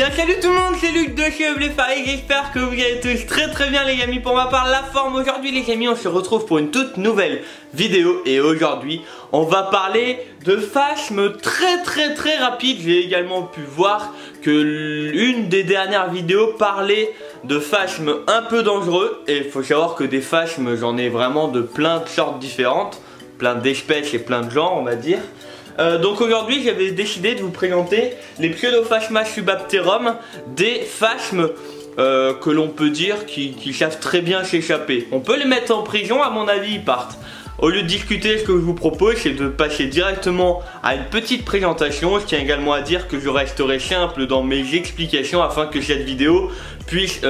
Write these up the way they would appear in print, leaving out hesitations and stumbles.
Bien salut tout le monde, c'est Luc de chez Eblefari, j'espère que vous allez tous très bien les amis. Pour ma part la forme aujourd'hui les amis, on se retrouve pour une toute nouvelle vidéo. Et aujourd'hui on va parler de phasmes très rapide. J'ai également pu voir que l'une des dernières vidéos parlait de phasmes un peu dangereux. Et il faut savoir que des phasmes j'en ai vraiment de plein de sortes différentes, plein d'espèces et plein de genres on va dire. Donc aujourd'hui j'avais décidé de vous présenter les Pseudophasma subapterum, des phasmes que l'on peut dire qui savent très bien s'échapper. On peut les mettre en prison, à mon avis ils partent. Au lieu de discuter, ce que je vous propose c'est de passer directement à une petite présentation. Je tiens également à dire que je resterai simple dans mes explications afin que cette vidéo puisse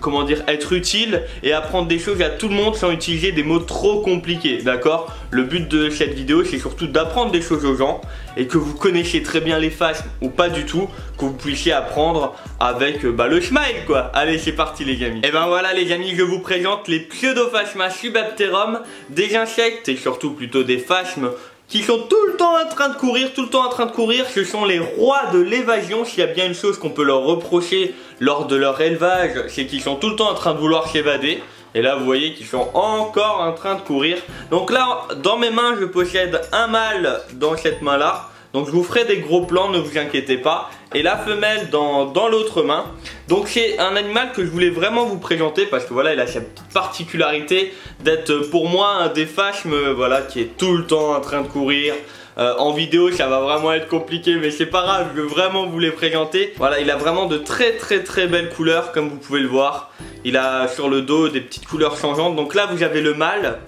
comment dire, être utile et apprendre des choses à tout le monde sans utiliser des mots trop compliqués, d'accord? Le but de cette vidéo c'est surtout d'apprendre des choses aux gens et que vous connaissiez très bien les phasmes ou pas du tout, que vous puissiez apprendre avec le smile quoi. Allez c'est parti les amis. Et ben voilà les amis, je vous présente les Pseudophasma subapterum, des insectes et surtout plutôt des phasmes qui sont tout le temps en train de courir, Ce sont les rois de l'évasion. S'il y a bien une chose qu'on peut leur reprocher lors de leur élevage, c'est qu'ils sont tout le temps en train de vouloir s'évader. Et là vous voyez qu'ils sont encore en train de courir. Donc là dans mes mains je possède un mâle dans cette main là. Donc je vous ferai des gros plans, ne vous inquiétez pas. Et la femelle dans l'autre main. Donc c'est un animal que je voulais vraiment vous présenter parce que voilà, il a cette petite particularité d'être pour moi un des phasmes voilà, qui est tout le temps en train de courir. En vidéo ça va vraiment être compliqué mais c'est pas grave, je veux vraiment vous les présenter. Voilà, il a vraiment de très belles couleurs comme vous pouvez le voir. Il a sur le dos des petites couleurs changeantes. Donc là vous avez le mâle,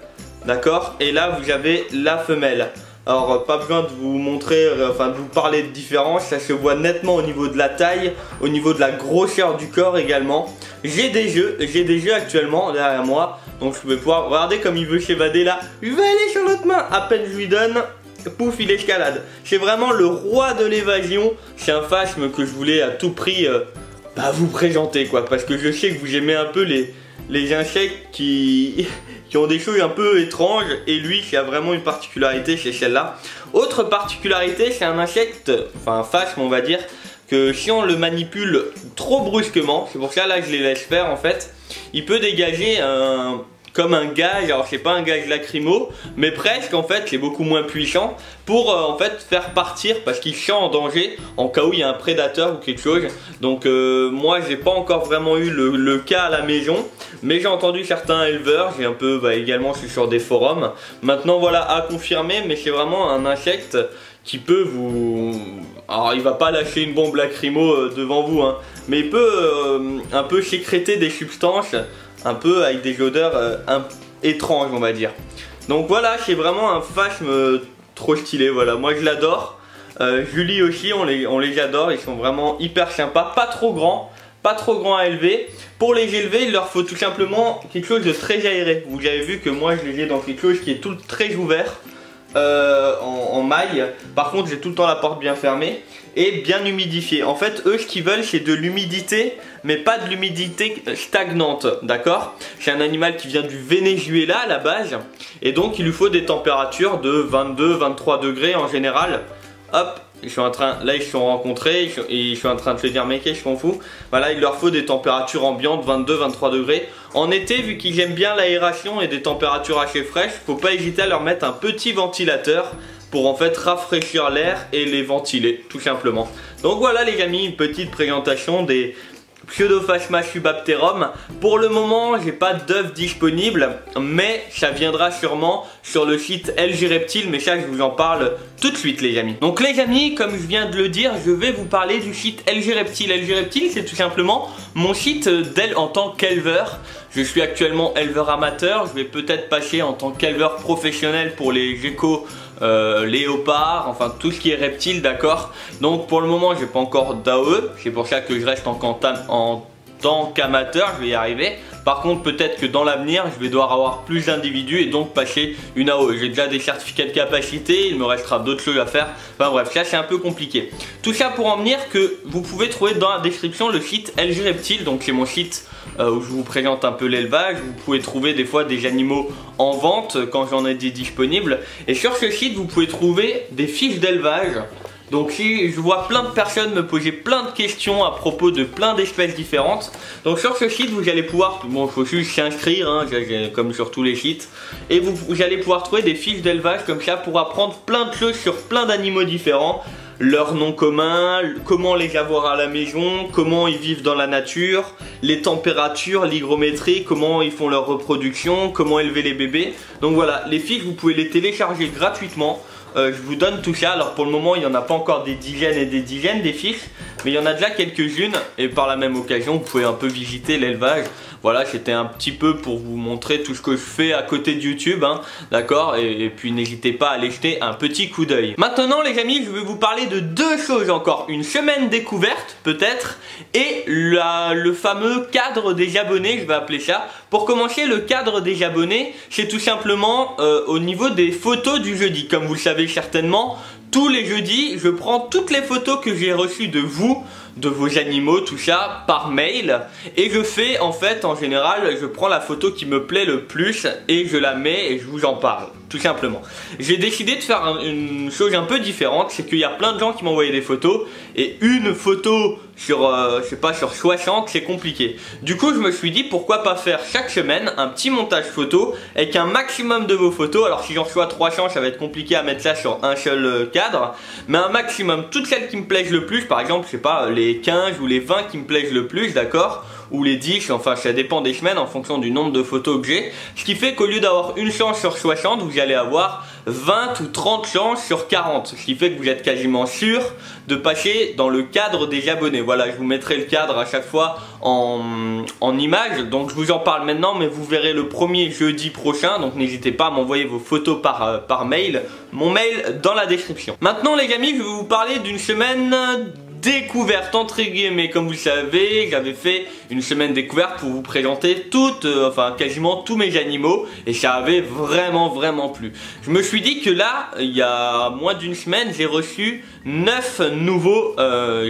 d'accord, et là vous avez la femelle. Alors pas besoin de vous montrer, enfin de vous parler de différence, ça se voit nettement au niveau de la taille, au niveau de la grosseur du corps également. J'ai des jeux actuellement derrière moi, donc je vais pouvoir regarder comme il veut s'évader là. Il va aller sur l'autre main, à peine je lui donne, pouf il escalade. C'est vraiment le roi de l'évasion, c'est un phasme que je voulais à tout prix vous présenter quoi, parce que je sais que vous aimez un peu les insectes qui ont des choses un peu étranges et lui qui a vraiment une particularité, c'est celle-là. Autre particularité, c'est un insecte, enfin un phasme on va dire, que si on le manipule trop brusquement, c'est pour ça là je les laisse faire en fait, il peut dégager comme un gaz, alors c'est pas un gaz lacrymo, mais presque en fait, c'est beaucoup moins puissant pour en fait faire partir parce qu'il se sent en danger en cas où il y a un prédateur ou quelque chose. Donc moi j'ai pas encore vraiment eu le cas à la maison, mais j'ai entendu certains éleveurs, j'ai un peu également je suis sur des forums. Maintenant voilà à confirmer, mais c'est vraiment un insecte qui peut vous... Alors il va pas lâcher une bombe lacrymo devant vous, hein, mais il peut un peu sécréter des substances un peu avec des odeurs étranges on va dire. Donc voilà, c'est vraiment un phasme trop stylé, voilà, moi je l'adore. Julie aussi, on les adore, ils sont vraiment hyper sympas, pas trop grands à élever. Pour les élever il leur faut tout simplement quelque chose de très aéré. Vous avez vu que moi je les ai dans quelque chose qui est tout très ouvert. En maille. Par contre j'ai tout le temps la porte bien fermée et bien humidifiée. En fait eux ce qu'ils veulent c'est de l'humidité, mais pas de l'humidité stagnante, d'accord? C'est un animal qui vient du Venezuela à la base et donc il lui faut des températures de 22-23 degrés en général. Hop, ils sont en train, là ils se sont rencontrés et ils sont en train de se dire mec je m'en fous. Voilà, il leur faut des températures ambiantes 22-23 degrés. En été, vu qu'ils aiment bien l'aération et des températures assez fraîches, faut pas hésiter à leur mettre un petit ventilateur pour en fait rafraîchir l'air et les ventiler tout simplement. Donc voilà les amis, une petite présentation des Pseudophasma subapterum. Pour le moment j'ai pas d'œufs disponibles, mais ça viendra sûrement sur le site LG Reptile, mais ça je vous en parle tout de suite les amis. Donc les amis, comme je viens de le dire, je vais vous parler du site LG Reptile. LG Reptile c'est tout simplement mon site en tant qu'éleveur. Je suis actuellement éleveur amateur, je vais peut-être passer en tant qu'éleveur professionnel pour les geckos, léopards, enfin tout ce qui est reptile, d'accord. Donc pour le moment j'ai pas encore d'AOE, c'est pour ça que je reste en tant qu'amateur, je vais y arriver. Par contre peut-être que dans l'avenir je vais devoir avoir plus d'individus et donc passer une AOE. J'ai déjà des certificats de capacité, il me restera d'autres choses à faire. Enfin bref, ça c'est un peu compliqué. Tout ça pour en venir que vous pouvez trouver dans la description le site LG Reptile. Donc c'est mon site où je vous présente un peu l'élevage. Vous pouvez trouver des fois des animaux en vente quand j'en ai des disponibles. Et sur ce site vous pouvez trouver des fiches d'élevage, Donc si je vois plein de personnes me poser plein de questions à propos de plein d'espèces différentes. Donc sur ce site vous allez pouvoir, bon il faut juste s'inscrire hein, comme sur tous les sites. Et vous allez pouvoir trouver des fiches d'élevage comme ça pour apprendre plein de choses sur plein d'animaux différents. Leurs noms communs, comment les avoir à la maison, comment ils vivent dans la nature, les températures, l'hygrométrie, comment ils font leur reproduction, comment élever les bébés. Donc voilà, les fiches vous pouvez les télécharger gratuitement. Je vous donne tout ça. Alors pour le moment il n'y en a pas encore des dizaines et des dizaines des fiches, mais il y en a déjà quelques-unes et par la même occasion vous pouvez un peu visiter l'élevage. Voilà, c'était un petit peu pour vous montrer tout ce que je fais à côté de YouTube hein, d'accord, et puis n'hésitez pas à aller jeter un petit coup d'œil. Maintenant les amis, je vais vous parler de deux choses encore. Une semaine découverte peut-être, et le fameux cadre des abonnés, je vais appeler ça. Pour commencer, le cadre des abonnés, c'est tout simplement au niveau des photos du jeudi. Comme vous le savez certainement, tous les jeudis, je prends toutes les photos que j'ai reçues de vous, de vos animaux, tout ça, par mail. Et je fais, en fait, en général, je prends la photo qui me plaît le plus et je la mets et je vous en parle, tout simplement. J'ai décidé de faire une chose un peu différente, c'est qu'il y a plein de gens qui m'envoyaient des photos. Et une photo sur, je sais pas, sur 60, c'est compliqué. Du coup, je me suis dit, pourquoi pas faire chaque semaine un petit montage photo avec un maximum de vos photos. Alors si j'en reçois 300, ça va être compliqué à mettre ça sur un seul cadre. Mais un maximum, toutes celles qui me plaisent le plus, par exemple, je sais pas, les 15 ou les 20 qui me plaisent le plus, d'accord, ou les 10, enfin ça dépend des semaines en fonction du nombre de photos que j'ai. Ce qui fait qu'au lieu d'avoir une chance sur 60, vous allez avoir 20 ou 30 chances sur 40. Ce qui fait que vous êtes quasiment sûr de passer dans le cadre des abonnés. Voilà, je vous mettrai le cadre à chaque fois en image. Donc je vous en parle maintenant, mais vous verrez le premier jeudi prochain. Donc n'hésitez pas à m'envoyer vos photos par mail. Mon mail dans la description. Maintenant les amis, je vais vous parler d'une semaine découverte entre guillemets. Comme vous le savez, j'avais fait une semaine découverte pour vous présenter enfin quasiment tous mes animaux, et ça avait vraiment plu. Je me suis dit que là, il y a moins d'une semaine, j'ai reçu 9 nouveaux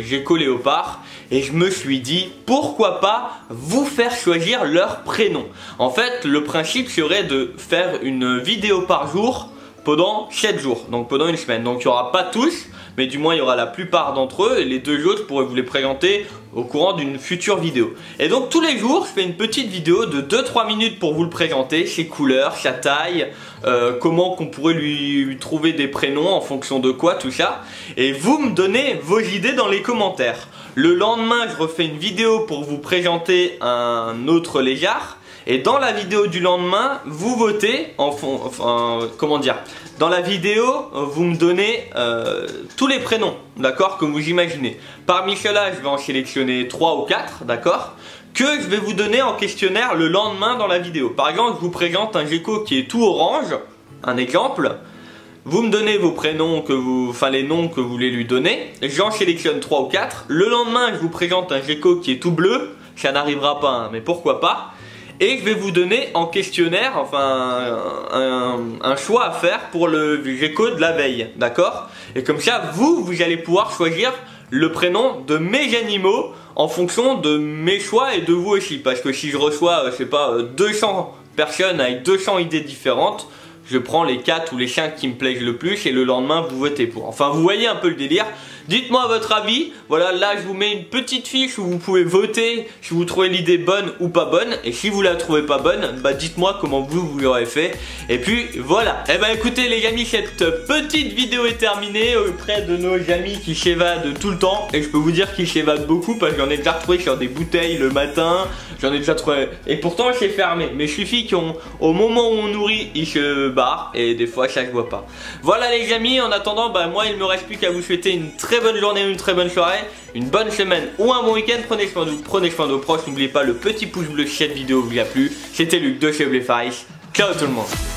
geckos léopards, et je me suis dit pourquoi pas vous faire choisir leur prénom. En fait, le principe serait de faire une vidéo par jour pendant 7 jours, donc pendant une semaine. Donc il n'y aura pas tous, mais du moins il y aura la plupart d'entre eux, et les deux autres je pourrais vous les présenter au courant d'une future vidéo. Et donc tous les jours je fais une petite vidéo de 2-3 minutes pour vous le présenter, ses couleurs, sa taille, comment qu'on pourrait lui trouver des prénoms, en fonction de quoi, tout ça. Et vous me donnez vos idées dans les commentaires. Le lendemain je refais une vidéo pour vous présenter un autre lézard. Et dans la vidéo du lendemain, vous votez, comment dire, dans la vidéo, vous me donnez tous les prénoms, d'accord, que vous imaginez. Parmi ceux-là, je vais en sélectionner 3 ou 4, d'accord, que je vais vous donner en questionnaire le lendemain dans la vidéo. Par exemple, je vous présente un gecko qui est tout orange, un exemple. Vous me donnez vos prénoms, les noms que vous voulez lui donner. J'en sélectionne 3 ou 4. Le lendemain, je vous présente un gecko qui est tout bleu. Ça n'arrivera pas, hein, mais pourquoi pas. Et je vais vous donner en questionnaire, un choix à faire pour le gecko de la veille, d'accord? Et comme ça, vous allez pouvoir choisir le prénom de mes animaux en fonction de mes choix et de vous aussi. Parce que si je reçois, je sais pas, 200 personnes avec 200 idées différentes, je prends les 4 ou les 5 qui me plaisent le plus et le lendemain vous votez pour. Enfin vous voyez un peu le délire. Dites-moi votre avis. Voilà, là je vous mets une petite fiche où vous pouvez voter si vous trouvez l'idée bonne ou pas bonne. Et si vous la trouvez pas bonne, bah dites-moi comment vous l'aurez fait. Et puis voilà. Et bah écoutez les amis, cette petite vidéo est terminée auprès de nos amis qui s'évadent tout le temps. Et je peux vous dire qu'ils s'évadent beaucoup parce que j'en ai déjà retrouvé sur des bouteilles le matin. J'en ai déjà trouvé. Et pourtant c'est fermé. Mais il suffit qu'au moment où on nourrit, ils se barrent. Et des fois ça je vois pas. Voilà les amis, en attendant, bah moi il me reste plus qu'à vous souhaiter une très bonne journée, une très bonne soirée, une bonne semaine ou un bon week-end. Prenez soin de vous, prenez soin de vos proches. N'oubliez pas le petit pouce bleu si cette vidéo vous a plu. C'était Luc de chez Blefarish. Ciao tout le monde.